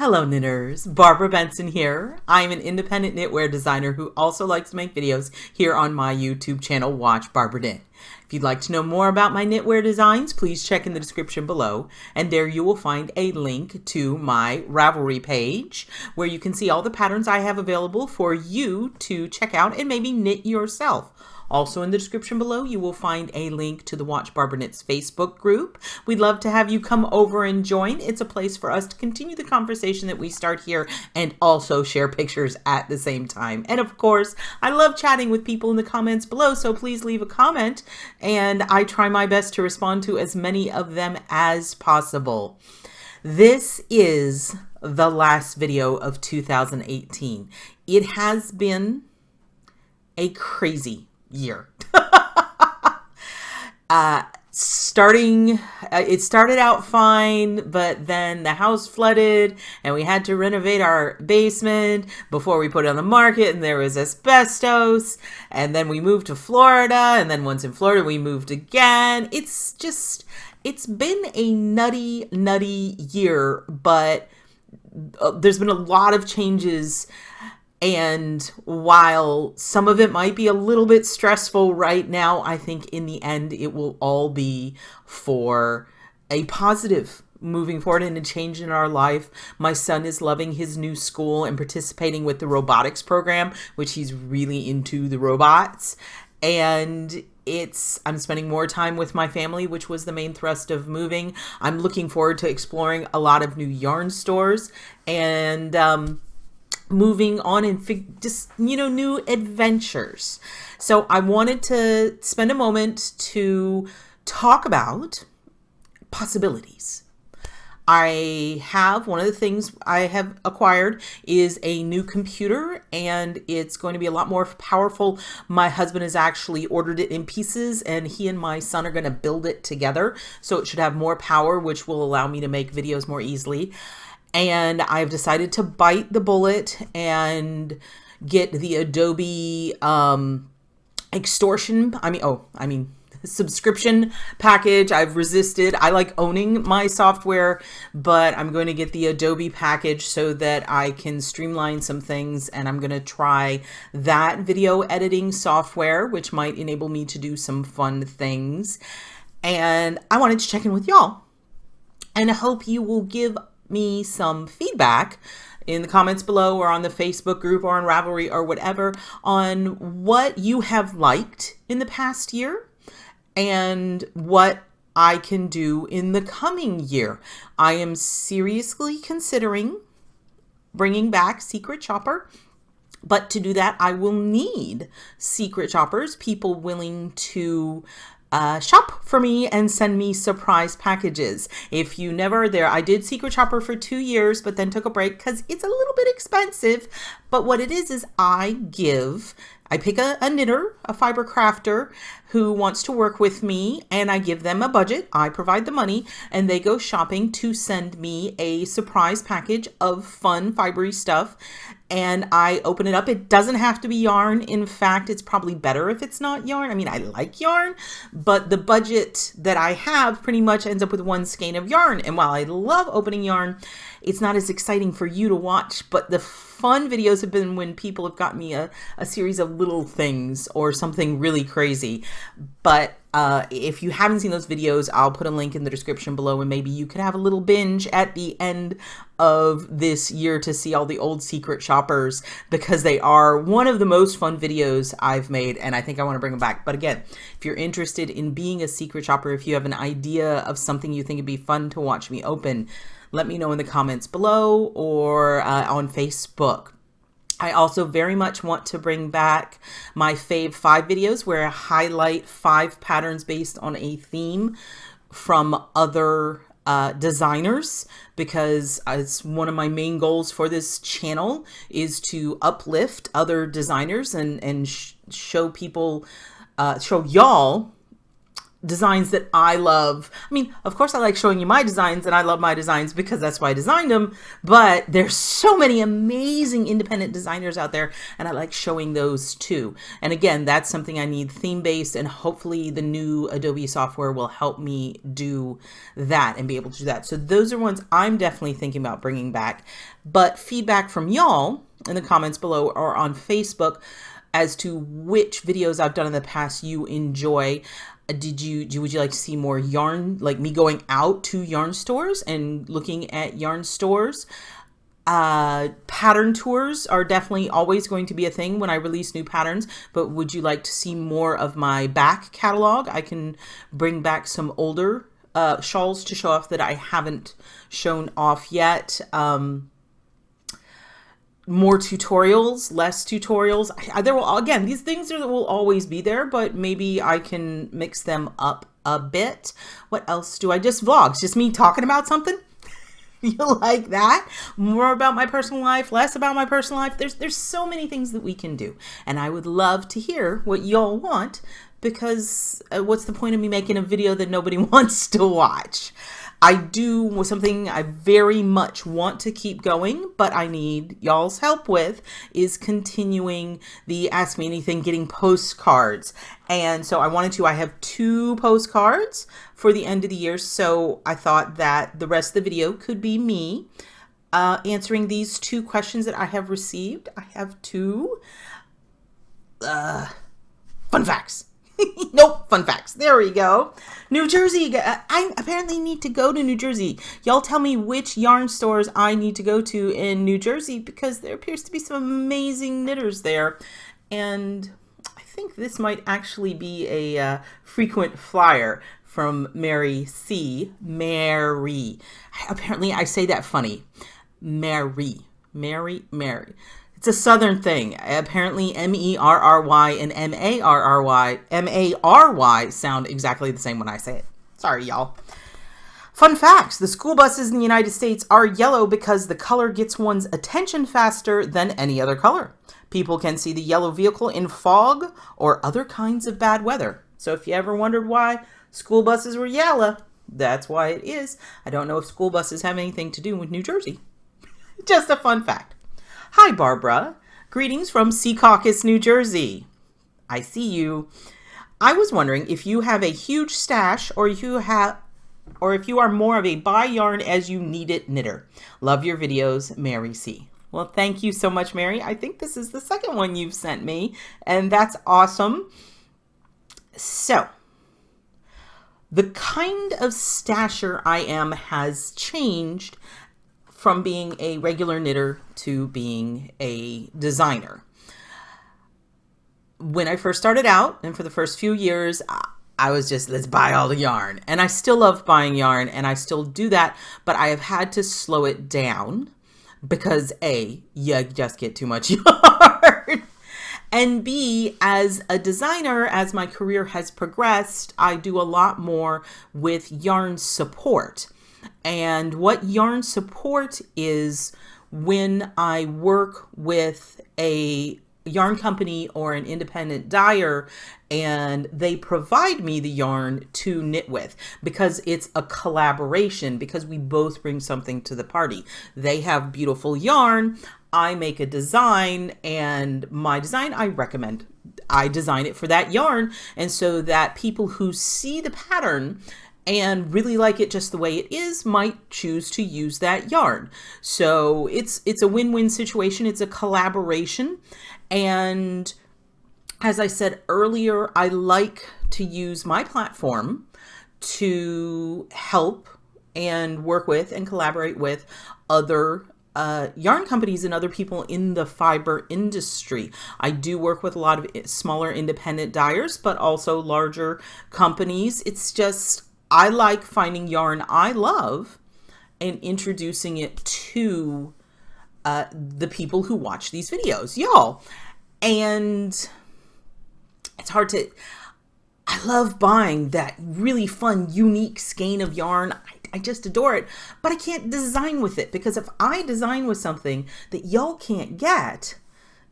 Hello knitters, Barbara Benson here. I'm an independent knitwear designer who also likes to make videos here on my YouTube channel, Watch Barbara Knit. If you'd like to know more about my knitwear designs, please check in the description below, and there you will find a link to my Ravelry page where you can see all the patterns I have available for you to check out and maybe knit yourself. Also in the description below, you will find a link to the Watch Barbara Knits Facebook group. We'd love to have you come over and join. It's a place for us to continue the conversation that we start here and also share pictures at the same time. And of course, I love chatting with people in the comments below, so please leave a comment and I try my best to respond to as many of them as possible. This is the last video of 2018. It has been a crazy year. It started out fine, but then the house flooded and we had to renovate our basement before we put it on the market, and there was asbestos, and then we moved to Florida, and then once in Florida we moved again. It's been a nutty year, but there's been a lot of changes. And while some of it might be a little bit stressful right now, I think in the end it will all be for a positive moving forward and a change in our life. My son is loving his new school and participating with the robotics program, which he's really into the robots. And I'm spending more time with my family, which was the main thrust of moving. I'm looking forward to exploring a lot of new yarn stores and moving on and just, new adventures. So I wanted to spend a moment to talk about possibilities. One of the things I have acquired is a new computer, and it's going to be a lot more powerful. My husband has actually ordered it in pieces, and he and my son are going to build it together. So it should have more power, which will allow me to make videos more easily. And I've decided to bite the bullet and get the Adobe subscription package. I've resisted. I like owning my software, but I'm going to get the Adobe package so that I can streamline some things, and I'm going to try that video editing software, which might enable me to do some fun things. And I wanted to check in with y'all, and I hope you will give me some feedback in the comments below or on the Facebook group or on Ravelry or whatever on what you have liked in the past year and what I can do in the coming year. I am seriously considering bringing back Secret Shopper, but to do that I will need secret shoppers, people willing to shop for me and send me surprise packages. If you never there, I did Secret Shopper for 2 years, but then took a break because it's a little bit expensive. But what it is I pick a knitter, a fiber crafter who wants to work with me, and I give them a budget. I provide the money, and they go shopping to send me a surprise package of fun fibery stuff. And I open it up. It doesn't have to be yarn. In fact, it's probably better if it's not yarn. I mean, I like yarn, but the budget that I have pretty much ends up with one skein of yarn. And while I love opening yarn, it's not as exciting for you to watch, but the fun videos have been when people have got me a series of little things or something really crazy. But if you haven't seen those videos, I'll put a link in the description below, and maybe you could have a little binge at the end of this year to see all the old secret shoppers, because they are one of the most fun videos I've made, and I think I want to bring them back. But again, if you're interested in being a secret shopper, if you have an idea of something you think would be fun to watch me open, let me know in the comments below or on Facebook. I also very much want to bring back my Fave 5 videos where I highlight 5 patterns based on a theme from other designers, because it's one of my main goals for this channel is to uplift other designers and show people, show y'all designs that I love. I mean, of course I like showing you my designs, and I love my designs because that's why I designed them, but there's so many amazing independent designers out there, and I like showing those too. And again, that's something I need theme-based, and hopefully the new Adobe software will help me do that and be able to do that. So those are ones I'm definitely thinking about bringing back. But feedback from y'all in the comments below or on Facebook as to which videos I've done in the past you enjoy. Would you like to see more yarn, like me going out to yarn stores and looking at yarn stores? Pattern tours are definitely always going to be a thing when I release new patterns, but would you like to see more of my back catalog? I can bring back some older shawls to show off that I haven't shown off yet. More tutorials, less tutorials. There will, again, these things will always be there, but maybe I can mix them up a bit. What else do I just vlogs? Just me talking about something? You like that? More about my personal life, less about my personal life. There's so many things that we can do, and I would love to hear what y'all want, because what's the point of me making a video that nobody wants to watch? I do something I very much want to keep going, but I need y'all's help with, is continuing the Ask Me Anything, getting postcards. And so I have 2 postcards for the end of the year. So I thought that the rest of the video could be me answering these 2 questions that I have received. I have 2 fun facts. Nope, fun facts. There we go. New Jersey. I apparently need to go to New Jersey. Y'all tell me which yarn stores I need to go to in New Jersey, because there appears to be some amazing knitters there. And I think this might actually be a frequent flyer from Mary C. Mary. Apparently I say that funny. Mary. It's a Southern thing. Apparently M-E-R-R-Y and M-A-R-R-Y sound exactly the same when I say it. Sorry, y'all. Fun facts. The school buses in the United States are yellow because the color gets one's attention faster than any other color. People can see the yellow vehicle in fog or other kinds of bad weather. So if you ever wondered why school buses were yellow, that's why it is. I don't know if school buses have anything to do with New Jersey. Just a fun fact. Hi, Barbara. Greetings from Secaucus, New Jersey. I see you. I was wondering if you have a huge stash, or if you are more of a buy yarn as you need it knitter. Love your videos, Mary C. Well, thank you so much, Mary. I think this is the second one you've sent me, and that's awesome. So, the kind of stasher I am has changed from being a regular knitter to being a designer. When I first started out, and for the first few years, I was just, let's buy all the yarn. And I still love buying yarn, and I still do that, but I have had to slow it down because A, you just get too much yarn. And B, as a designer, as my career has progressed, I do a lot more with yarn support. And what yarn support is, when I work with a yarn company or an independent dyer and they provide me the yarn to knit with, because it's a collaboration, because we both bring something to the party. They have beautiful yarn, I make a design, and my design I recommend. I design it for that yarn, and so that people who see the pattern and really like it just the way it is might choose to use that yarn. So it's a win-win situation. It's a collaboration. And as I said earlier, I like to use my platform to help and work with and collaborate with other yarn companies and other people in the fiber industry. I do work with a lot of smaller independent dyers, but also larger companies. It's just, I like finding yarn I love and introducing it to the people who watch these videos, y'all. And it's hard to, I love buying that really fun, unique skein of yarn. I just adore it, but I can't design with it, because if I design with something that y'all can't get,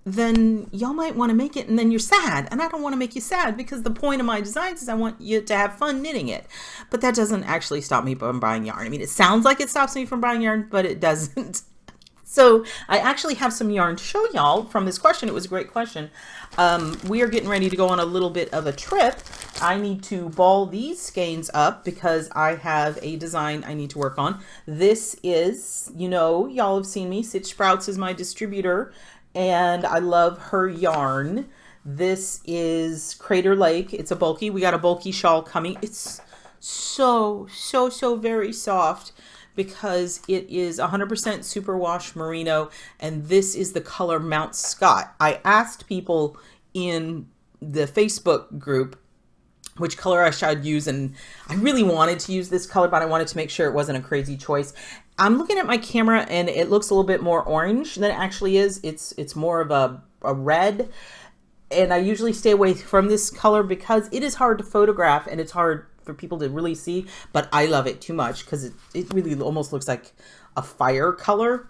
then y'all might want to make it and then you're sad. And I don't want to make you sad because the point of my designs is I want you to have fun knitting it. But that doesn't actually stop me from buying yarn. I mean, it sounds like it stops me from buying yarn, but it doesn't. So I actually have some yarn to show y'all from this question. It was a great question. We are getting ready to go on a little bit of a trip. I need to ball these skeins up because I have a design I need to work on. This is, you know, y'all have seen me. Stitch Sprouts is my distributor and I love her yarn. This is Crater Lake. It's a bulky. We got a bulky shawl coming. It's so very soft, because it is 100% superwash merino, and this is the color Mount Scott. I asked people in the Facebook group which color I should use, and I really wanted to use this color, but I wanted to make sure it wasn't a crazy choice. I'm looking at my camera and it looks a little bit more orange than it actually is. It's more of a red, and I usually stay away from this color because it is hard to photograph and it's hard for people to really see, but I love it too much because it really almost looks like a fire color.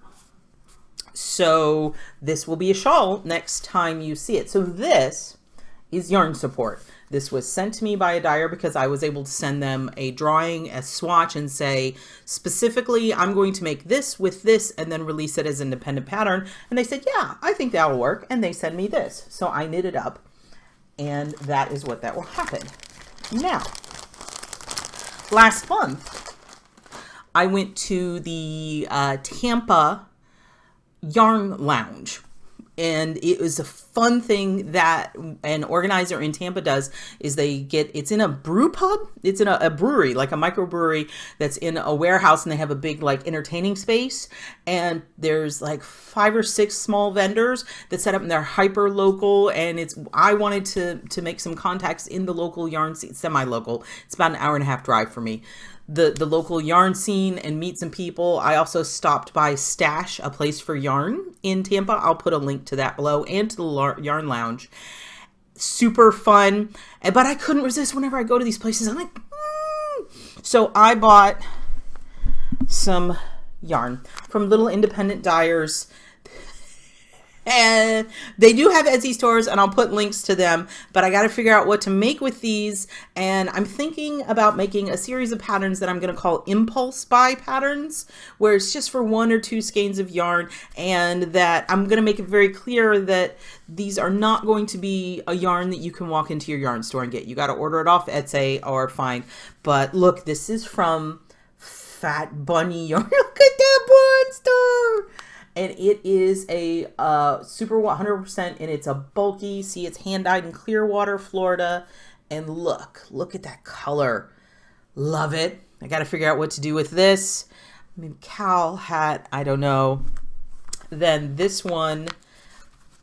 So this will be a shawl next time you see it. So this is yarn support. This was sent to me by a dyer because I was able to send them a drawing, a swatch, and say, specifically, I'm going to make this with this and then release it as an independent pattern. And they said, yeah, I think that will work. And they sent me this. So I knit it up, and that is what that will happen. Now, last month, I went to the Tampa Yarn Lounge, and it was a fun thing that an organizer in Tampa does. Is it's in a brew pub. It's in a brewery, like a microbrewery that's in a warehouse, and they have a big like entertaining space, and there's like 5 or 6 small vendors that set up, and they're hyper local. And I wanted to make some contacts in the local yarn scene, semi-local. It's about an hour and a half drive for me. The local yarn scene, and meet some people. I also stopped by Stash, a place for yarn in Tampa. I'll put a link to that below, and to the Yarn Lounge. Super fun, but I couldn't resist whenever I go to these places. I'm like, So I bought some yarn from little independent dyers. And they do have Etsy stores, and I'll put links to them, but I got to figure out what to make with these. And I'm thinking about making a series of patterns that I'm going to call impulse buy patterns, where it's just for 1 or 2 skeins of yarn, and that I'm going to make it very clear that these are not going to be a yarn that you can walk into your yarn store and get. You got to order it off Etsy or find. But look, this is from Fat Bunny Yarn. Look at that monster! And it is a super 100%, and it's a bulky. See, it's hand dyed in Clearwater, Florida. And look at that color. Love it. I got to figure out what to do with this. I mean, cowl, hat, I don't know. Then this one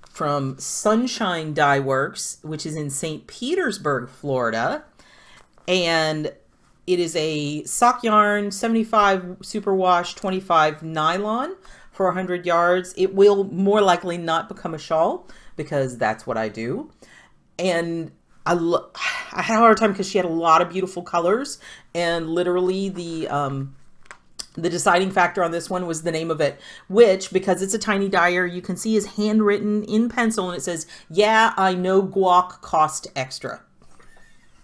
from Sunshine Dyeworks, which is in St. Petersburg, Florida. And it is a sock yarn, 75 superwash, 25 nylon. For 100 yards. It will more likely not become a shawl because that's what I do. And I had a hard time because she had a lot of beautiful colors, and literally the deciding factor on this one was the name of it, which, because it's a tiny dyer, you can see is handwritten in pencil, and it says, "Yeah, I know guac cost extra."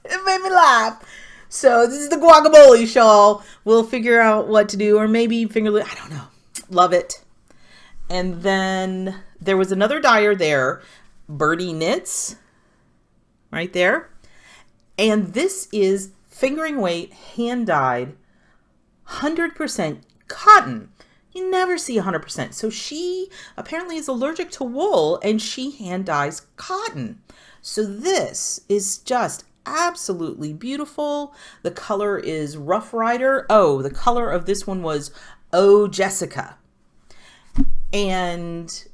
It made me laugh. So this is the guacamole shawl. We'll figure out what to do, or maybe fingerless. I don't know. Love it. And then there was another dyer there, Birdies Knits, right there. And this is fingering weight, hand dyed, 100% cotton. You never see 100%. So she apparently is allergic to wool, and she hand dyes cotton. So this is just absolutely beautiful. The color is Rough Rider. Oh, the color of this one was Oh Jessica. And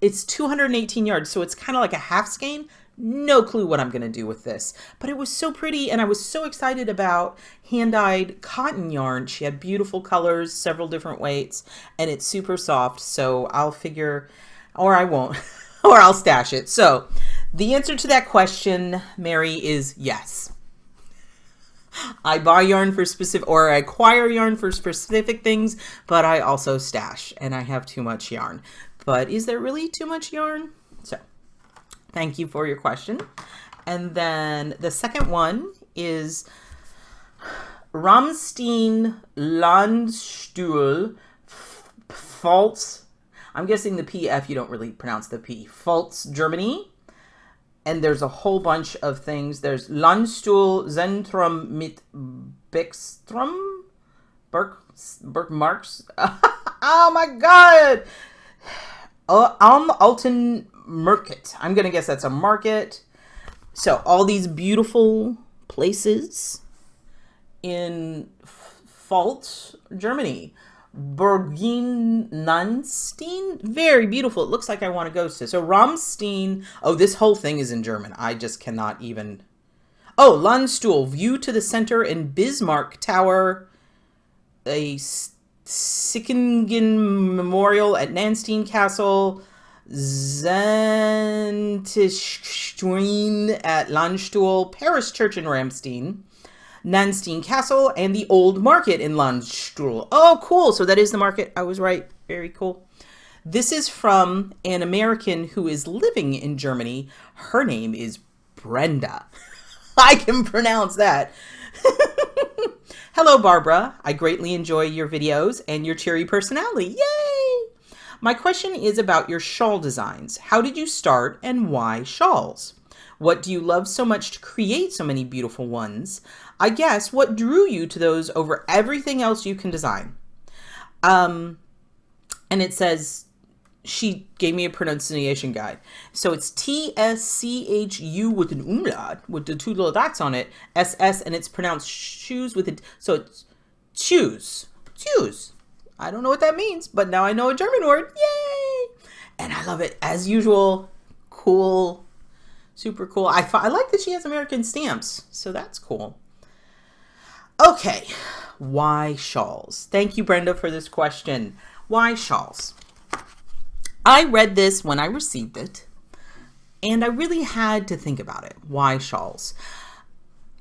it's 218 yards, so it's kind of like a half skein. No clue what I'm going to do with this, but it was so pretty, and I was so excited about hand-dyed cotton yarn. She had beautiful colors, several different weights, and it's super soft, so I'll figure, or I won't, or I'll stash it. So the answer to that question, Mary, is yes. I buy yarn for specific, or I acquire yarn for specific things, but I also stash, and I have too much yarn. but is there really too much yarn? So thank you for your question. And then the second one is Ramstein Landstuhl Pfalz. I'm guessing the PF, you don't really pronounce the P. Pfalz, Germany. And there's a whole bunch of things. There's Landstuhl Zentrum mit Beckstrom? Bergmarks? Oh my God! Am Alten Market. I'm going to guess that's a market. So all these beautiful places in Pfalz, Germany. Berginnenstein, very beautiful. It looks like I want to go to. So Ramstein, oh, this whole thing is in German. I just cannot even. Oh, Landstuhl, view to the center in Bismarck Tower, a Sickingen Memorial at Nanstein Castle, Zentischstein at Landstuhl, Paris Church in Ramstein, Nanstein Castle, and the Old Market in Landstuhl. Oh, cool. So that is the market. I was right. Very cool. This is from an American who is living in Germany. Her name is Brenda. I can pronounce that. Hello, Barbara. I greatly enjoy your videos and your cheery personality. Yay! My question is about your shawl designs. How did you start and why shawls? What do you love so much to create so many beautiful ones? I guess what drew you to those over everything else you can design? And it says, she gave me a pronunciation guide. So it's TSCHU with an umlaut, with the two little dots on it, SS, and it's pronounced shoes with it. So it's choose. I don't know what that means, but now I know a German word. Yay! And I love it. As usual, cool. Super cool. I like that she has American stamps, so that's cool. Okay, why shawls? Thank you, Brenda, for this question. Why shawls? I read this when I received it, and I really had to think about it. Why shawls?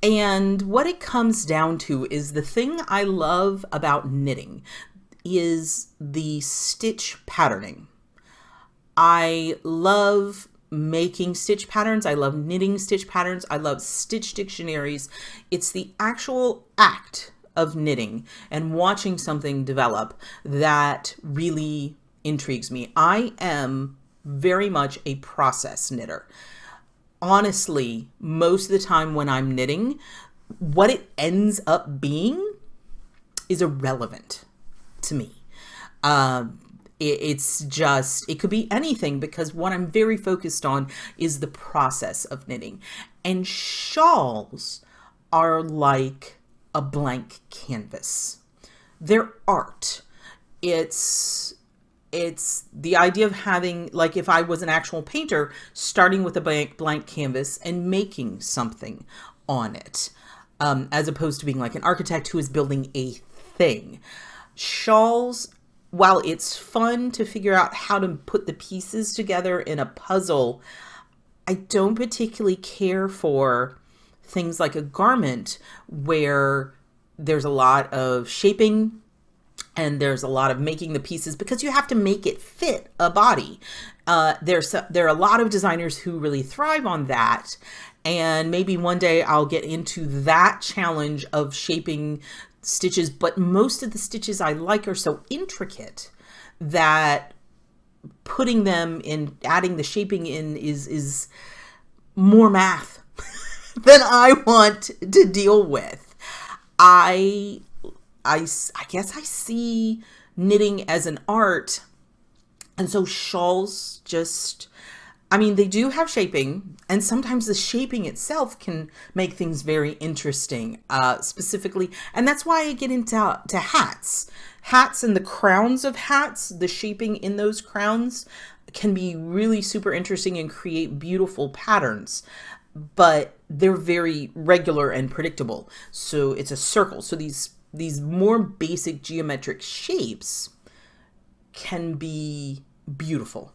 And what it comes down to is the thing I love about knitting is the stitch patterning. I love making stitch patterns. I love knitting stitch patterns. I love stitch dictionaries. It's the actual act of knitting and watching something develop that really intrigues me. I am very much a process knitter. Honestly, most of the time when I'm knitting, what it ends up being is irrelevant to me. It's just, it could be anything because what I'm very focused on is the process of knitting. And shawls are like a blank canvas. They're art. It's the idea of having, like if I was an actual painter, starting with a blank canvas and making something on it, as opposed to being like an architect who is building a thing. Shawls, while it's fun to figure out how to put the pieces together in a puzzle, I don't particularly care for things like a garment where there's a lot of shaping and there's a lot of making the pieces because you have to make it fit a body. There are a lot of designers who really thrive on that. And maybe one day I'll get into that challenge of shaping stitches, but most of the stitches I like are so intricate that putting them in, adding the shaping in is more math than I want to deal with. I guess I see knitting as an art, and so shawls just, I mean, they do have shaping, and sometimes the shaping itself can make things very interesting, specifically. And that's why I get into hats. Hats and the crowns of hats, the shaping in those crowns can be really super interesting and create beautiful patterns, but they're very regular and predictable. So it's a circle. So these more basic geometric shapes can be beautiful.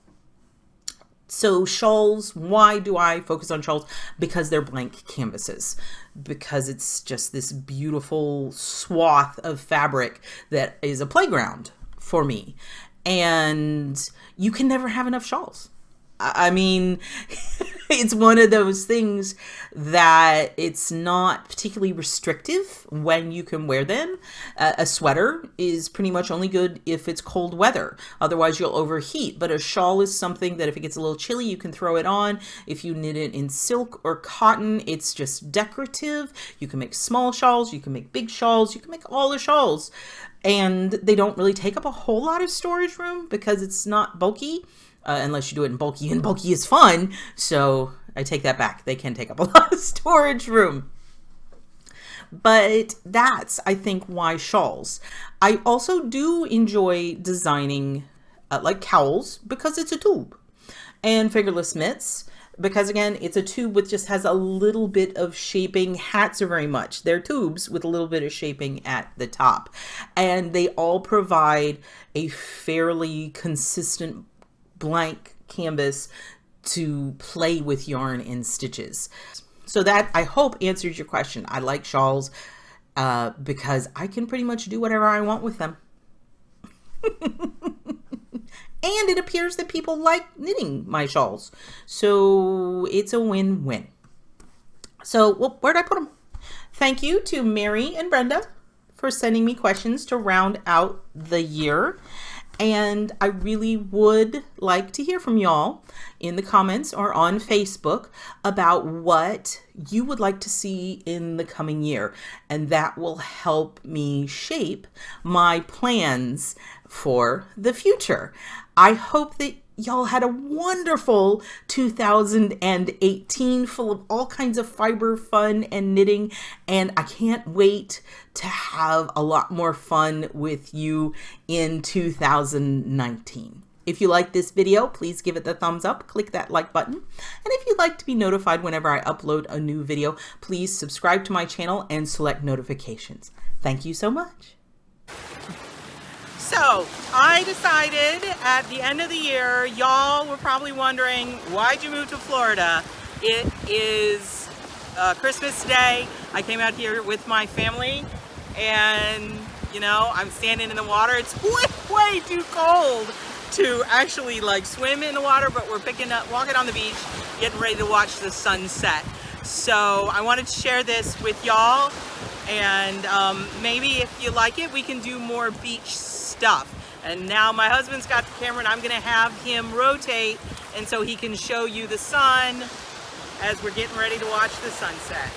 So shawls, why do I focus on shawls? Because they're blank canvases, because it's just this beautiful swath of fabric that is a playground for me. and you can never have enough shawls. I mean, it's one of those things that it's not particularly restrictive when you can wear them. A sweater is pretty much only good if it's cold weather. Otherwise, you'll overheat. But a shawl is something that if it gets a little chilly, you can throw it on. If you knit it in silk or cotton, it's just decorative. You can make small shawls. You can make big shawls. You can make all the shawls. And they don't really take up a whole lot of storage room because it's not bulky. Unless you do it in bulky, and bulky is fun. So I take that back. They can take up a lot of storage room. But that's, I think, why shawls. I also do enjoy designing like cowls because it's a tube, and fingerless mitts because, again, it's a tube which just has a little bit of shaping. Hats are very much. They're tubes with a little bit of shaping at the top. And they all provide a fairly consistent blank canvas to play with yarn and stitches. So that, I hope, answers your question. I like shawls because I can pretty much do whatever I want with them. And it appears that people like knitting my shawls. So it's a win-win. So, well, where'd I put them? Thank you to Mary and Brenda for sending me questions to round out the year. And I really would like to hear from y'all in the comments or on Facebook about what you would like to see in the coming year. And that will help me shape my plans for the future. I hope that y'all had a wonderful 2018 full of all kinds of fiber, fun, and knitting. And I can't wait to have a lot more fun with you in 2019. If you like this video, please give it the thumbs up, click that like button. And if you'd like to be notified whenever I upload a new video, please subscribe to my channel and select notifications. Thank you so much. So I decided at the end of the year, y'all were probably wondering, why'd you move to Florida? It is Christmas Day. I came out here with my family and, you know, I'm standing in the water. It's way too cold to actually like swim in the water, but we're walking on the beach, getting ready to watch the sunset. So I wanted to share this with y'all, and maybe if you like it, we can do more beach stuff. And now my husband's got the camera and I'm gonna have him rotate, and so he can show you the sun as we're getting ready to watch the sunset.